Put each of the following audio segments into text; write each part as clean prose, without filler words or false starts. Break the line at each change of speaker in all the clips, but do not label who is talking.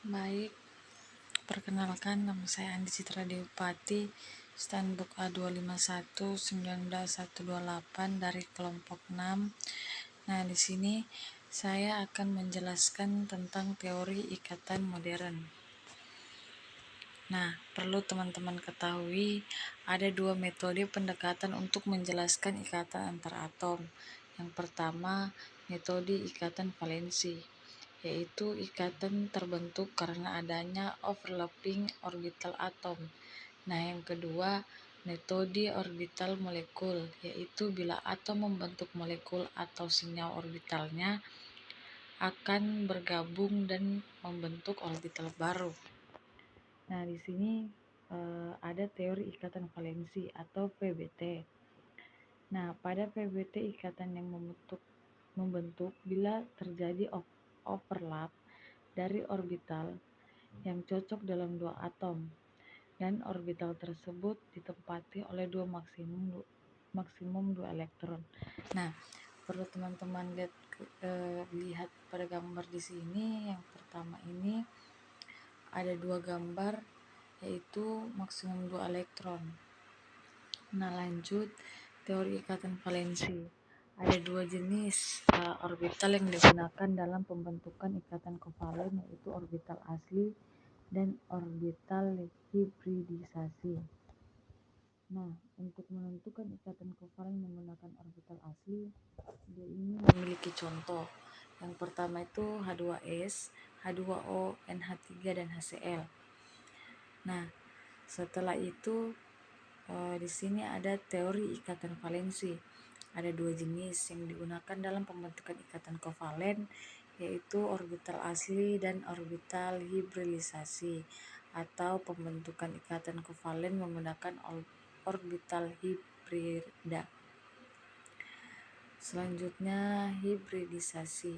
Baik, perkenalkan nama saya Andi Citra Dewpati, Standbook A25119128 dari kelompok 6. Nah, di sini saya akan menjelaskan tentang teori ikatan modern. Nah, perlu teman-teman ketahui, ada dua metode pendekatan untuk menjelaskan ikatan antar atom. Yang pertama, metode ikatan valensi, yaitu ikatan terbentuk karena adanya overlapping orbital atom. Nah, yang kedua, metode orbital molekul, yaitu bila atom membentuk molekul atau senyawa orbitalnya akan bergabung dan membentuk orbital baru. Nah, di sini ada teori ikatan valensi atau PBT. Nah, pada PBT ikatan yang membentuk bila terjadi overlap dari orbital yang cocok dalam dua atom dan orbital tersebut ditempati oleh maksimum dua elektron. Nah, perlu teman-teman lihat pada gambar di sini. Yang pertama ini ada dua gambar, yaitu maksimum 2 elektron. Nah, lanjut teori ikatan valensi. Ada dua jenis orbital yang digunakan dalam pembentukan ikatan kovalen, yaitu orbital asli dan orbital hibridisasi. Nah, untuk menentukan ikatan kovalen menggunakan orbital asli, dia ini memiliki contoh. Yang pertama itu H2S, H2O, NH3, dan HCl. Nah, setelah itu di sini ada teori ikatan valensi. Ada dua jenis yang digunakan dalam pembentukan ikatan kovalen, yaitu orbital asli dan orbital hibridisasi, atau pembentukan ikatan kovalen menggunakan orbital hibrida. Selanjutnya hibridisasi.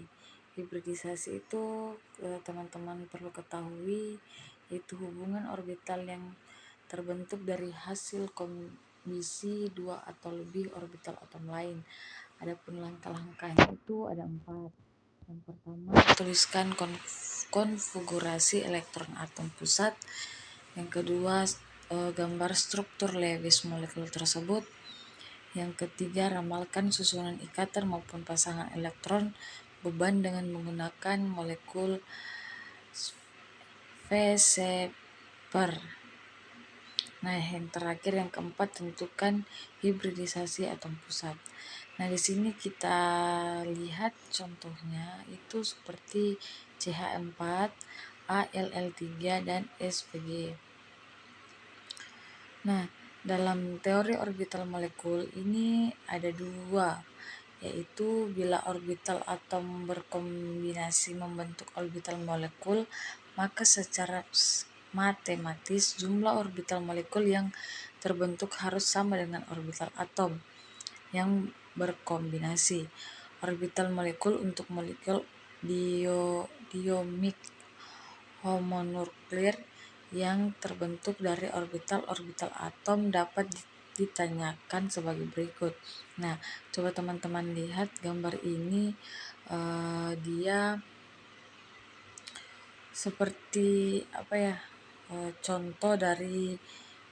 Hibridisasi itu teman-teman perlu ketahui, yaitu hubungan orbital yang terbentuk dari hasil kondisi dua atau lebih orbital atom lain. Adapun langkah-langkahnya itu ada 4. Yang pertama, tuliskan konfigurasi elektron atom pusat. Yang kedua, gambar struktur Lewis molekul tersebut. Yang ketiga, ramalkan susunan ikatan maupun pasangan elektron beban dengan menggunakan molekul Vseper. Nah, yang terakhir, yang keempat, tentukan hibridisasi atom pusat. Nah, di sini kita lihat contohnya itu seperti CH4, ALL3, dan SPG. Nah, dalam teori orbital molekul ini ada dua, yaitu bila orbital atom berkombinasi membentuk orbital molekul, maka secara matematis jumlah orbital molekul yang terbentuk harus sama dengan orbital atom yang berkombinasi. Orbital molekul untuk molekul diomik homonukleer yang terbentuk dari orbital-orbital atom dapat ditanyakan sebagai berikut. Nah, coba teman-teman lihat gambar ini, dia seperti contoh dari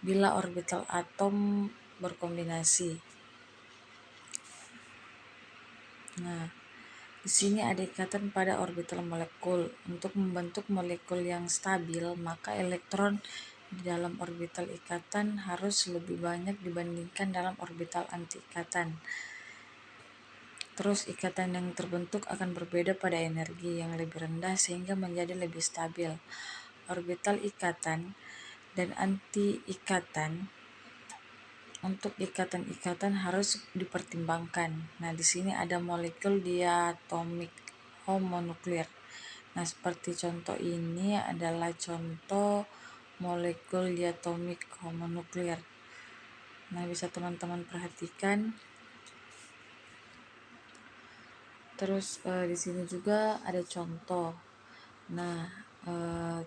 bila orbital atom berkombinasi. Nah, di sini ada ikatan pada orbital molekul. Untuk membentuk molekul yang stabil, maka elektron di dalam orbital ikatan harus lebih banyak dibandingkan dalam orbital anti-ikatan. Terus ikatan yang terbentuk akan berbeda pada energi yang lebih rendah sehingga menjadi lebih stabil. Orbital ikatan dan anti-ikatan. Untuk ikatan-ikatan harus dipertimbangkan. Nah, di sini ada molekul diatomik homonukleer. Nah, seperti contoh ini adalah contoh molekul diatomik homonukleer. Nah, bisa teman-teman perhatikan. Terus di sini juga ada contoh. Nah,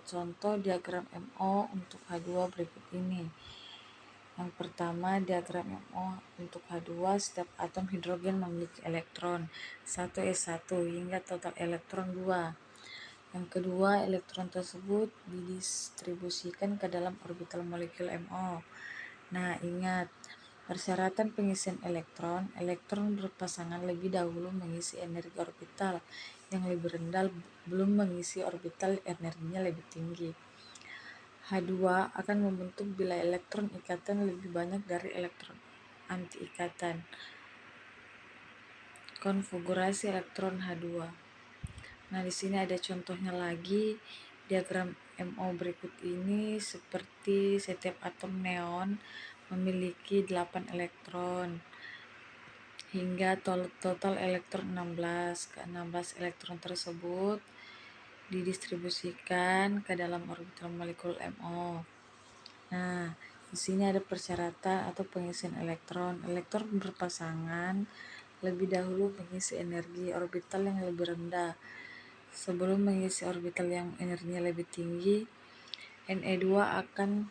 contoh diagram MO untuk H2 berikut ini. Yang pertama, diagram MO untuk H2, setiap atom hidrogen memiliki elektron 1s1 hingga total elektron 2. Yang kedua, elektron tersebut didistribusikan ke dalam orbital molekul MO. Nah, ingat, persyaratan pengisian elektron, elektron berpasangan lebih dahulu mengisi energi orbital yang lebih rendah belum mengisi orbital energinya lebih tinggi. H2 akan membentuk bila elektron ikatan lebih banyak dari elektron anti-ikatan. Konfigurasi elektron H2. Nah, di sini ada contohnya lagi. Diagram MO berikut ini seperti setiap atom neon memiliki 8 elektron hingga total elektron 16. Ke-16 elektron tersebut didistribusikan ke dalam orbital molekul MO. Nah, di sini ada persyaratan atau pengisian elektron. Elektron berpasangan lebih dahulu mengisi energi orbital yang lebih rendah sebelum mengisi orbital yang energinya lebih tinggi. Ne2 akan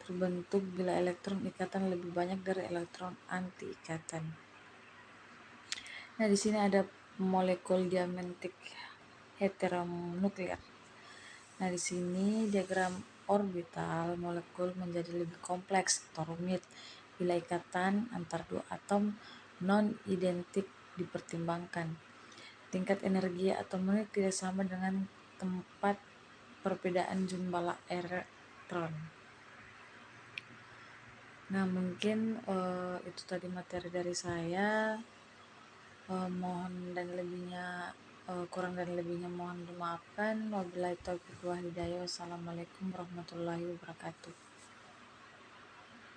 terbentuk bila elektron ikatan lebih banyak dari elektron anti-ikatan. Nah, di sini ada molekul diamantik heteronuklear. Nah, di sini diagram orbital molekul menjadi lebih kompleks atau rumit bila ikatan antar dua atom non-identik dipertimbangkan. Tingkat energi atom ini tidak sama dengan tempat perbedaan jumlah elektron. Nah, mungkin itu tadi materi dari saya. Mohon dan lebihnya kurang dan lebihnya mohon dimaafkan. Wabillahi taufiq wal hidayah. Wassalamualaikum warahmatullahi wabarakatuh.